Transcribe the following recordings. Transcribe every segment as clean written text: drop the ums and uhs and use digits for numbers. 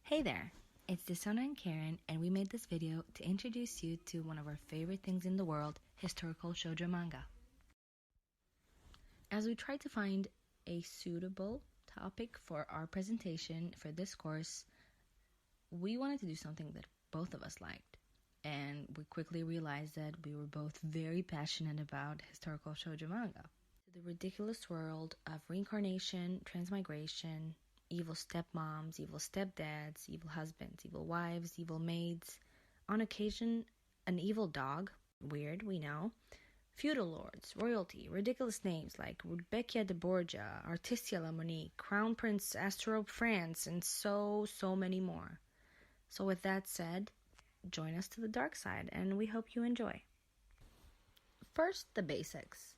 Hey there, it's Disona and Cheren, and we made this video to introduce you to one of our favorite things in the world, historical shoujo manga. As we tried to find a suitable topic for our presentation for this course, we wanted to do something that both of us liked, and we quickly realized that we were both very passionate about historical shoujo manga. The ridiculous world of reincarnation, transmigration, evil stepmoms, evil stepdads, evil husbands, evil wives, evil maids, on occasion, an evil dog, weird, we know, feudal lords, royalty, ridiculous names like Rebecca de Borgia, Artistia La Monique, Crown Prince Astrope France, and so many more. So with that said, join us to the dark side, and we hope you enjoy. First, the basics.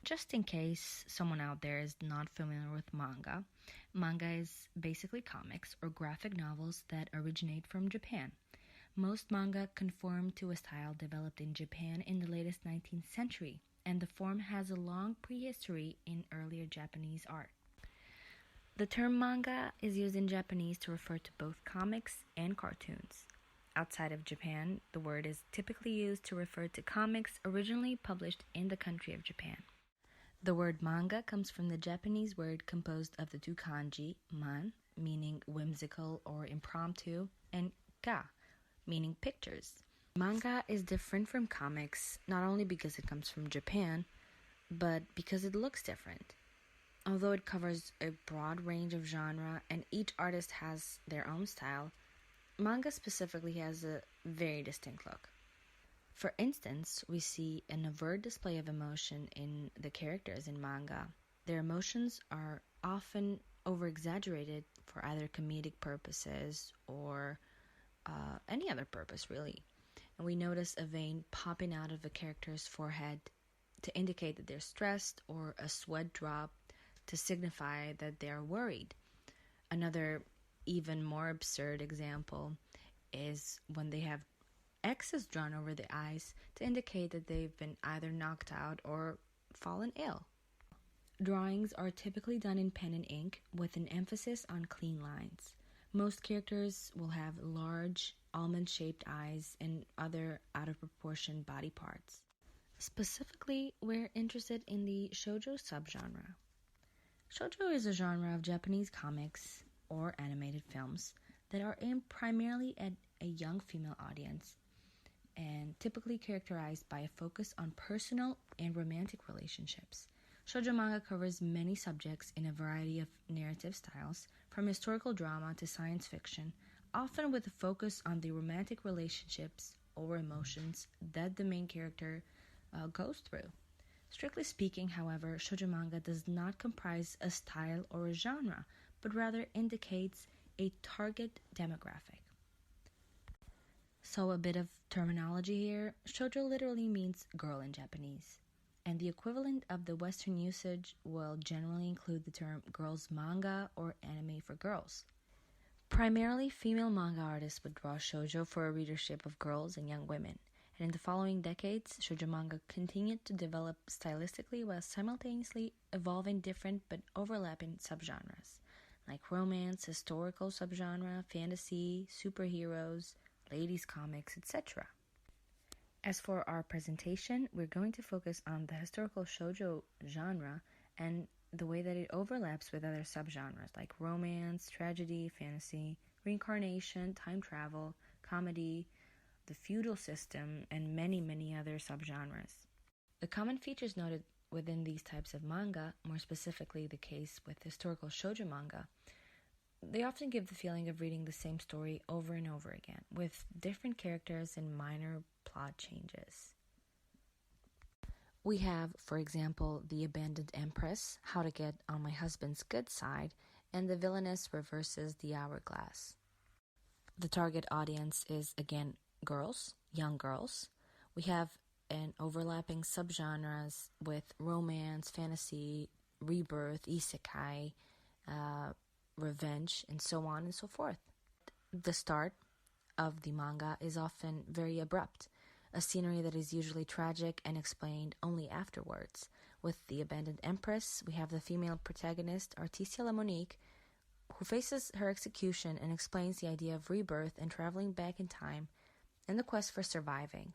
Just in case someone out there is not familiar with manga, manga is basically comics or graphic novels that originate from Japan. Most manga conform to a style developed in Japan in the latest 19th century, and the form has a long prehistory in earlier Japanese art. The term manga is used in Japanese to refer to both comics and cartoons. Outside of Japan, the word is typically used to refer to comics originally published in the country of Japan. The word manga comes from the Japanese word composed of the two kanji, man, meaning whimsical or impromptu, and ga, meaning pictures. Manga is different from comics, not only because it comes from Japan, but because it looks different. Although it covers a broad range of genre and each artist has their own style, manga specifically has a very distinct look. For instance, we see an overt display of emotion in the characters in manga. Their emotions are often over-exaggerated for either comedic purposes or any other purpose, really. And we notice a vein popping out of a character's forehead to indicate that they're stressed, or a sweat drop to signify that they're worried. Another, even more absurd example is when they have X's drawn over the eyes to indicate that they've been either knocked out or fallen ill. Drawings are typically done in pen and ink with an emphasis on clean lines. Most characters will have large, almond-shaped eyes and other out-of-proportion body parts. Specifically, we're interested in the shoujo subgenre. Shoujo is a genre of Japanese comics or animated films that are aimed primarily at a young female audience, and typically characterized by a focus on personal and romantic relationships. Shoujo manga covers many subjects in a variety of narrative styles, from historical drama to science fiction, often with a focus on the romantic relationships or emotions that the main character goes through. Strictly speaking, however, shoujo manga does not comprise a style or a genre, but rather indicates a target demographic. So a bit of terminology here. Shoujo literally means girl in Japanese, and the equivalent of the Western usage will generally include the term girls manga or anime for girls. Primarily female manga artists would draw shoujo for a readership of girls and young women, and in the following decades, shoujo manga continued to develop stylistically while simultaneously evolving different but overlapping subgenres, like romance, historical subgenre, fantasy, superheroes, ladies' comics, etc. As for our presentation, we're going to focus on the historical shoujo genre and the way that it overlaps with other subgenres like romance, tragedy, fantasy, reincarnation, time travel, comedy, the feudal system, and many other subgenres. The common features noted within these types of manga, more specifically the case with historical shoujo manga, they often give the feeling of reading the same story over and over again, with different characters and minor plot changes. We have, for example, the abandoned empress, how to get on my husband's good side, and the villainess reverses the hourglass. The target audience is, again, girls, young girls. We have an overlapping subgenres with romance, fantasy, rebirth, isekai, revenge, and so on and so forth. The start of the manga is often very abrupt, a scenery that is usually tragic and explained only afterwards. With the abandoned empress, we have the female protagonist, Artistia La Monique, who faces her execution and explains the idea of rebirth and traveling back in time in the quest for surviving.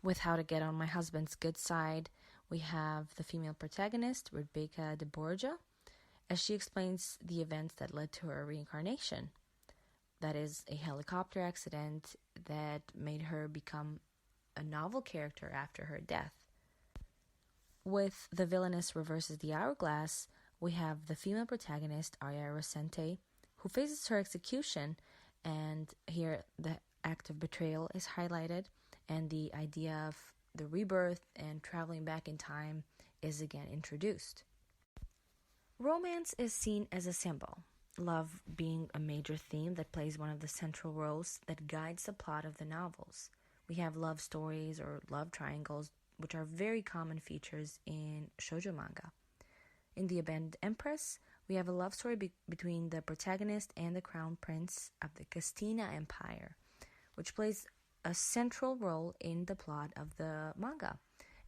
With How to Get on My Husband's Good Side, we have the female protagonist, Rebecca de Borja, as she explains the events that led to her reincarnation. That is a helicopter accident that made her become a novel character after her death. With The Villainess Reverses the Hourglass, we have the female protagonist, Arya Rosente, who faces her execution, and here the act of betrayal is highlighted, and the idea of the rebirth and traveling back in time is again introduced. Romance is seen as a symbol, love being a major theme that plays one of the central roles that guides the plot of the novels. We have love stories or love triangles, which are very common features in Shoujo manga. In The Abandoned Empress, we have a love story between the protagonist and the crown prince of the Castina Empire, which plays a central role in the plot of the manga,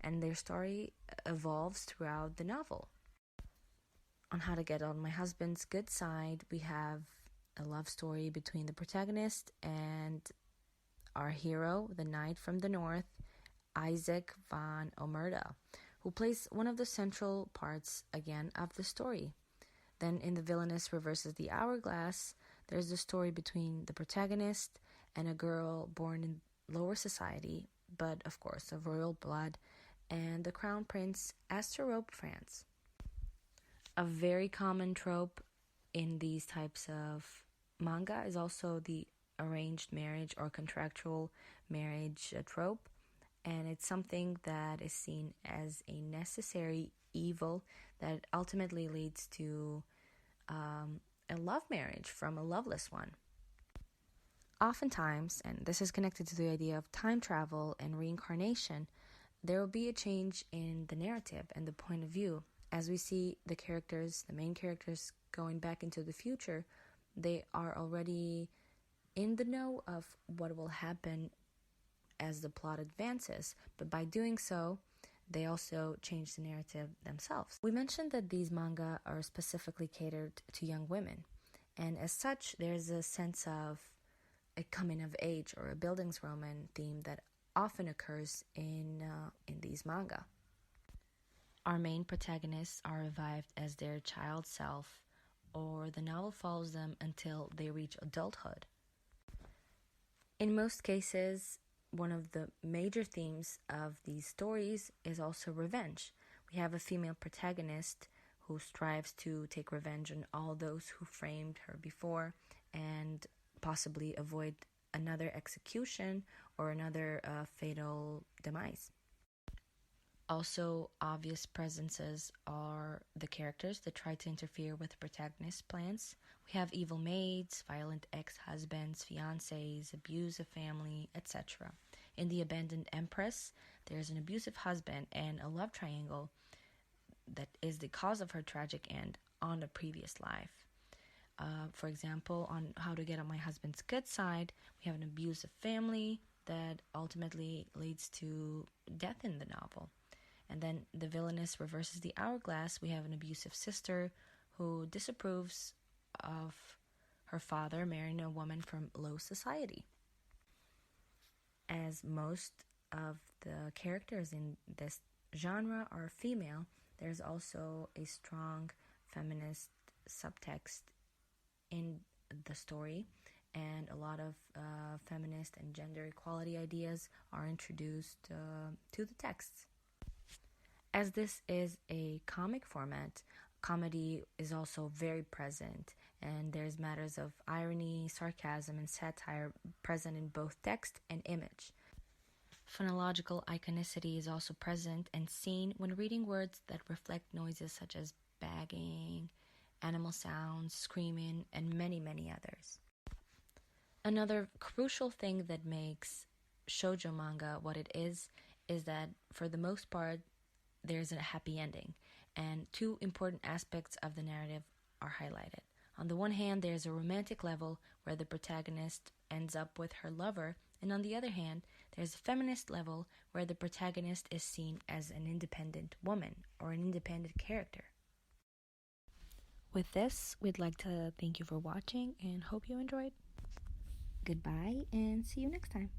and their story evolves throughout the novel. On How to Get on My Husband's Good Side, we have a love story between the protagonist and our hero, the knight from the north, Isaac van Omerda, who plays one of the central parts, again, of the story. Then in The Villainess Reverses the Hourglass, there's the story between the protagonist and a girl born in lower society, but of course of royal blood, and the crown prince Asterope France. A very common trope in these types of manga is also the arranged marriage or contractual marriage trope, and it's something that is seen as a necessary evil that ultimately leads to a love marriage from a loveless one. Oftentimes, and this is connected to the idea of time travel and reincarnation, there will be a change in the narrative and the point of view. As we see the main characters going back into the future, they are already in the know of what will happen as the plot advances, but by doing so, they also change the narrative themselves. We mentioned that these manga are specifically catered to young women, and as such, there's a sense of a coming of age or a Bildungsroman theme that often occurs in these manga. Our main protagonists are revived as their child self, or the novel follows them until they reach adulthood. In most cases, one of the major themes of these stories is also revenge. We have a female protagonist who strives to take revenge on all those who framed her before and possibly avoid another execution or another fatal demise. Also, obvious presences are the characters that try to interfere with the protagonist's plans. We have evil maids, violent ex-husbands, fiancés, abuse of family, etc. In The Abandoned Empress, there's an abusive husband and a love triangle that is the cause of her tragic end on a previous life. For example, on How to Get on My Husband's Good Side, we have an abusive family that ultimately leads to death in the novel. And then The Villainess Reverses the Hourglass, we have an abusive sister who disapproves of her father marrying a woman from low society. As most of the characters in this genre are female, there's also a strong feminist subtext in the story, and a lot of feminist and gender equality ideas are introduced to the texts. As this is a comic format, comedy is also very present, and there's matters of irony, sarcasm, and satire present in both text and image. Phonological iconicity is also present and seen when reading words that reflect noises such as bagging, animal sounds, screaming, and many, many others. Another crucial thing that makes shoujo manga what it is that for the most part, there's a happy ending, and two important aspects of the narrative are highlighted. On the one hand, there's a romantic level where the protagonist ends up with her lover, and on the other hand, there's a feminist level where the protagonist is seen as an independent woman or an independent character. With this, we'd like to thank you for watching and hope you enjoyed. Goodbye and see you next time.